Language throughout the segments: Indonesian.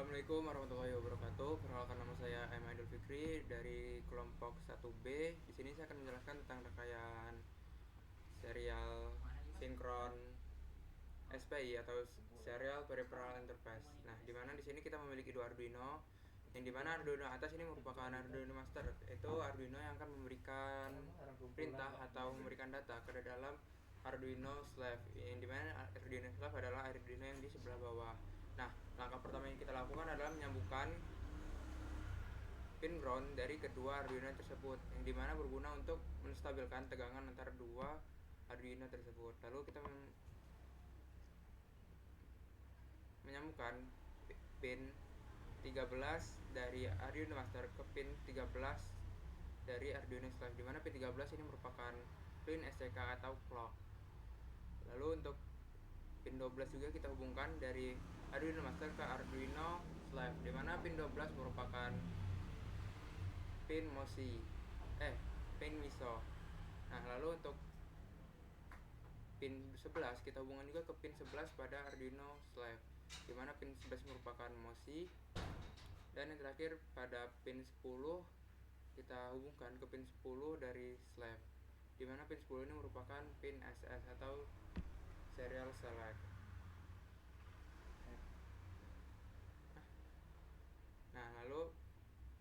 Assalamualaikum warahmatullahi wabarakatuh. Perkenalkan, nama saya Aidul Fikri dari kelompok 1B. Di sini saya akan menjelaskan tentang rangkaian serial sinkron SPI atau Serial Peripheral Interface. Nah, di mana di sini kita memiliki dua Arduino, yang dimana Arduino atas ini merupakan Arduino Master, yaitu Arduino yang akan memberikan perintah atau memberikan data ke dalam Arduino Slave, yang dimana Arduino Slave adalah Arduino yang di sebelah bawah. Nah, langkah pertama yang kita lakukan adalah menyambungkan pin ground dari kedua Arduino tersebut, yang dimana berguna untuk menstabilkan tegangan antara dua Arduino tersebut. Lalu kita menyambungkan pin 13 dari Arduino Master ke pin 13 dari Arduino Slave, dimana pin 13 ini merupakan pin SCK atau clock. Lalu untuk pin 12 juga kita hubungkan dari Arduino Master ke Arduino Slave, dimana pin 12 merupakan pin pin MISO. Nah, lalu untuk pin 11 kita hubungkan juga ke pin 11 pada Arduino Slave, dimana pin 11 merupakan MOSI. Dan yang terakhir pada pin 10 kita hubungkan ke pin 10 dari Slave, dimana pin 10 ini merupakan pin SS atau Serial Select. Nah, lalu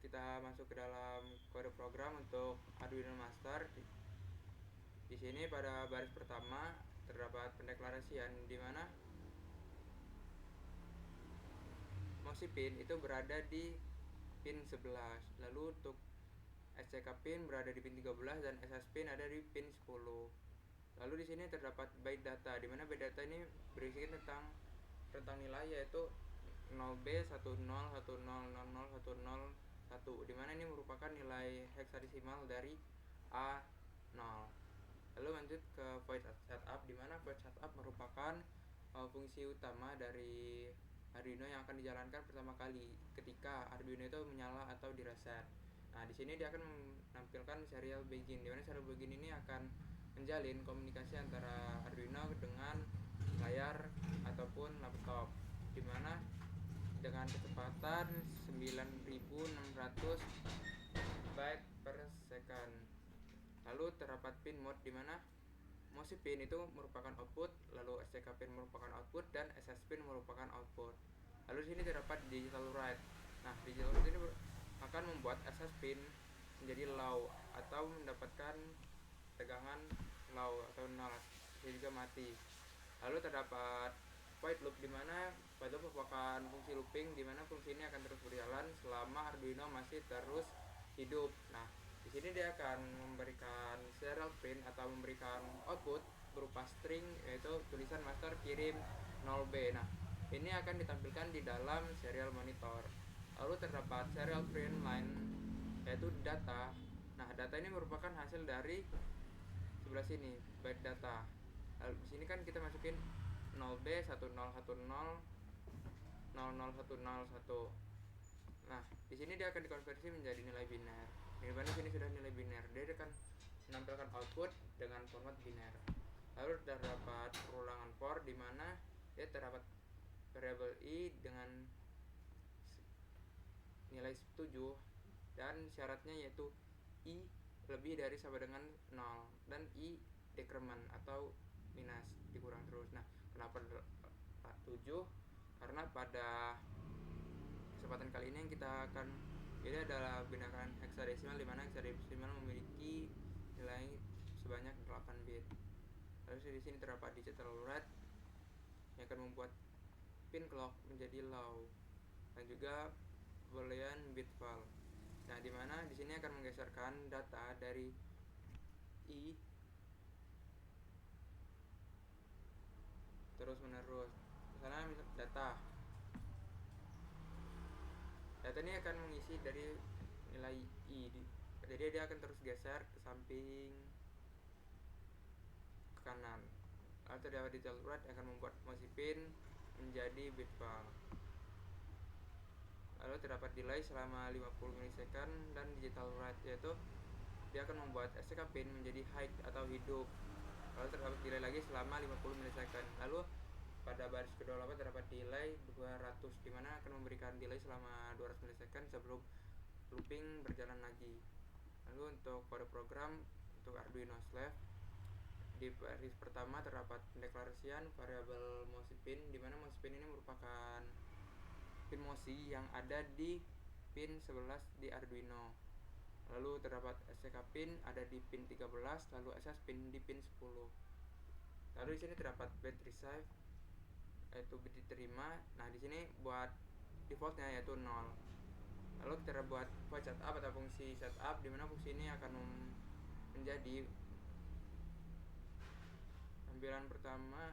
kita masuk ke dalam kode program untuk Arduino Master. Di sini pada baris pertama terdapat pendeklarasian di mana MOSI pin itu berada di pin 11. Lalu untuk SCK pin berada di pin 13 dan SS pin ada di pin 10. Lalu di sini terdapat byte data, di mana byte data ini berisi tentang nilai, yaitu 0B 1010001001, di mana ini merupakan nilai heksadesimal dari A0. Lalu lanjut ke void setup, di mana void setup merupakan fungsi utama dari Arduino yang akan dijalankan pertama kali ketika Arduino itu menyala atau di reset. Nah, di sini dia akan menampilkan serial begin, di mana serial begin ini akan menjalin komunikasi antara Arduino dengan layar ataupun laptop, di mana dengan kecepatan 9600 byte per second. Lalu terdapat pin mode, di mana MOSI pin itu merupakan output, lalu SCK pin merupakan output, dan SS pin merupakan output. Lalu di sini terdapat digital write. Nah, digital write ini akan membuat SS pin menjadi low atau mendapatkan tegangan low atau nol, juga mati. Lalu terdapat void loop, di mana void loop merupakan fungsi looping, di mana fungsi ini akan terus berjalan selama Arduino masih terus hidup. Nah, di sini dia akan memberikan serial print atau memberikan output berupa string, yaitu tulisan master kirim 0B. Nah, ini akan ditampilkan di dalam serial monitor. Lalu terdapat serial print line, yaitu data. Nah, data ini merupakan hasil dari sebelah sini, byte data. Lalu di sini kan kita masukin 0B 10100001. Nah, di sini dia akan dikonversi menjadi nilai biner. Di mana sini sudah nilai biner, dia akan menampilkan output dengan format biner. Lalu terdapat perulangan for, di mana dia terdapat variabel i dengan nilai 7, dan syaratnya yaitu i lebih dari sama dengan 0 dan i decrement atau minus, dikurang terus. Nah, kenapa 7? Karena pada kesempatan kali ini yang kita akan adalah binakan heksadesimal, di mana heksadesimal memiliki nilai sebanyak 8 bit. Lalu di sini terdapat digital write yang akan membuat pin clock menjadi low, dan juga boolean bit val. Nah, di mana di sini akan menggeserkan data dari i terus menerus. Misalnya data ini akan mengisi dari nilai i, jadi dia akan terus geser ke samping ke kanan. Lalu terdapat digital write akan membuat MOSI pin menjadi bit val. Lalu terdapat delay selama 50 milisecond, dan digital write, yaitu dia akan membuat SCK pin menjadi high atau hidup. Lalu terdapat delay lagi selama 50 milisecond. Lalu pada baris ke-28 terdapat delay 200, di mana akan memberikan delay selama 200 milisecond sebelum looping berjalan lagi. Lalu untuk kode program untuk Arduino Slave, di baris pertama terdapat pendeklarasian variabel MOSI-pin, di mana MOSI-pin ini merupakan pin MOSI yang ada di pin 11 di Arduino. Lalu terdapat SCK pin ada di pin 13, lalu SS pin di pin 10. Lalu di sini terdapat bit receive, yaitu bit diterima. Nah, di sini buat defaultnya yaitu 0. Lalu kita buat void setup atau fungsi setup, di mana fungsi ini akan menjadi tampilan pertama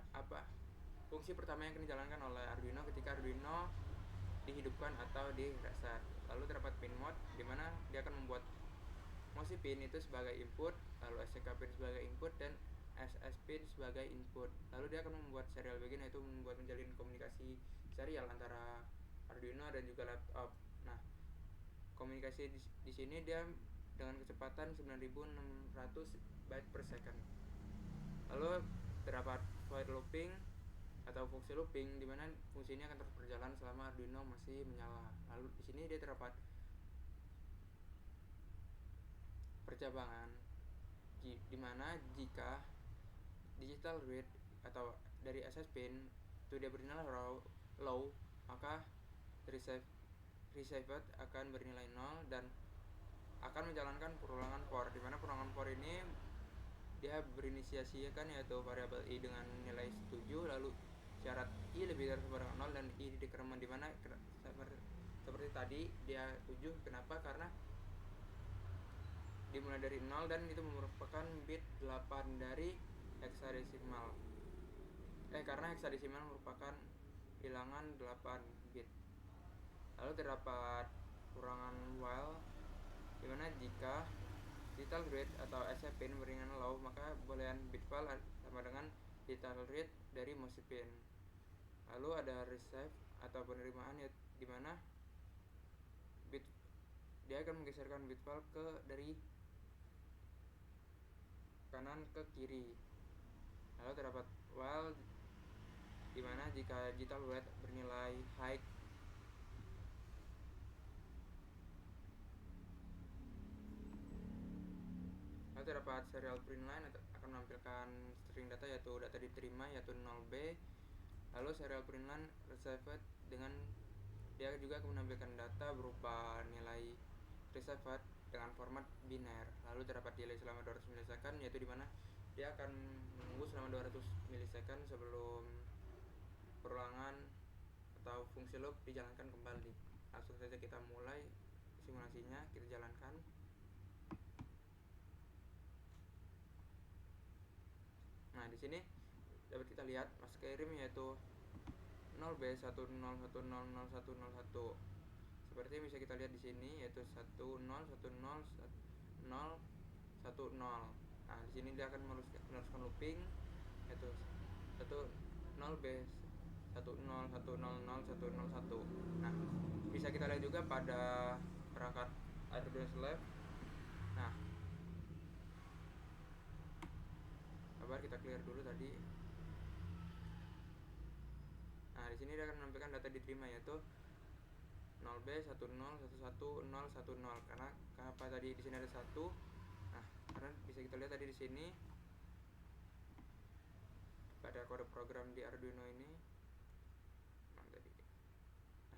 fungsi pertama yang akan dijalankan oleh Arduino ketika Arduino dihidupkan atau di reset. Lalu terdapat pin mode, di mana dia akan membuat MOSI pin itu sebagai input, lalu SCK pin sebagai input, dan SS pin sebagai input. Lalu dia akan membuat serial begin, yaitu membuat menjalin komunikasi serial antara Arduino dan juga laptop. Nah, komunikasi di sini dia dengan kecepatan 9600 byte per second. Lalu terdapat void looping atau fungsi looping, di mana fungsi ini akan terus berjalan selama Arduino masih menyala. Lalu di sini dia terdapat percabangan, di mana jika digital read atau dari SS pin itu dia bernilai low, maka received akan bernilai 0 dan akan menjalankan perulangan for, di mana perulangan for ini dia berinisiasikan yaitu variabel i dengan nilai 7, lalu syarat i lebih dari sama dengan 0 dan i decrement, di mana seperti tadi dia 7. Kenapa? Karena dimulai dari 0 dan itu merupakan bit 8 dari hexadesimal. Karena hexadesimal merupakan bilangan 8 bit. Lalu terdapat kurangan while, dimana jika digital read atau SC pin beringan low, maka boolean bit file sama dengan digital read dari MOSI pin. Lalu ada receive atau penerimaan, ya, dimana bit dia akan menggeserkan bit file dari kanan ke kiri. Lalu terdapat while, dimana jika digital read bernilai high, lalu terdapat serial print line akan menampilkan string data, yaitu data diterima yaitu 0b. Lalu serial print line received, dengan dia juga akan menampilkan data berupa nilai received dengan format biner. Lalu terdapat delay selama 200 milisecond, yaitu dimana dia akan menunggu selama 200 milisecond sebelum perulangan atau fungsi loop dijalankan kembali. Langsung saja kita mulai simulasinya, kita jalankan. Nah, di sini dapat kita lihat mask kirim yaitu 0B10100101. Seperti yang bisa kita lihat di sini, yaitu 10101010. Nah, di sini dia akan meneruskan looping, yaitu 10B10100101. Nah, bisa kita lihat juga pada perangkat Arduino Slave. Nah, sabar, kita clear dulu tadi. Nah, di sini dia akan menampilkan data diterima yaitu 0B10111010. Karena kenapa tadi di sini ada 1? Nah, karena bisa kita lihat tadi di sini pada kode program di Arduino ini.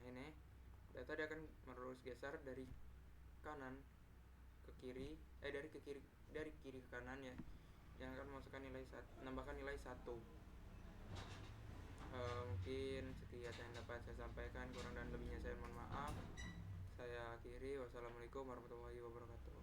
Nah, ini data dia akan terus geser dari kanan ke kiri, dari kiri ke kanan, ya, yang akan memasukkan menambahkan nilai 1. Mungkin sekian yang dapat saya sampaikan, kurang dan lebihnya saya mohon maaf. Saya akhiri, wassalamualaikum warahmatullahi wabarakatuh.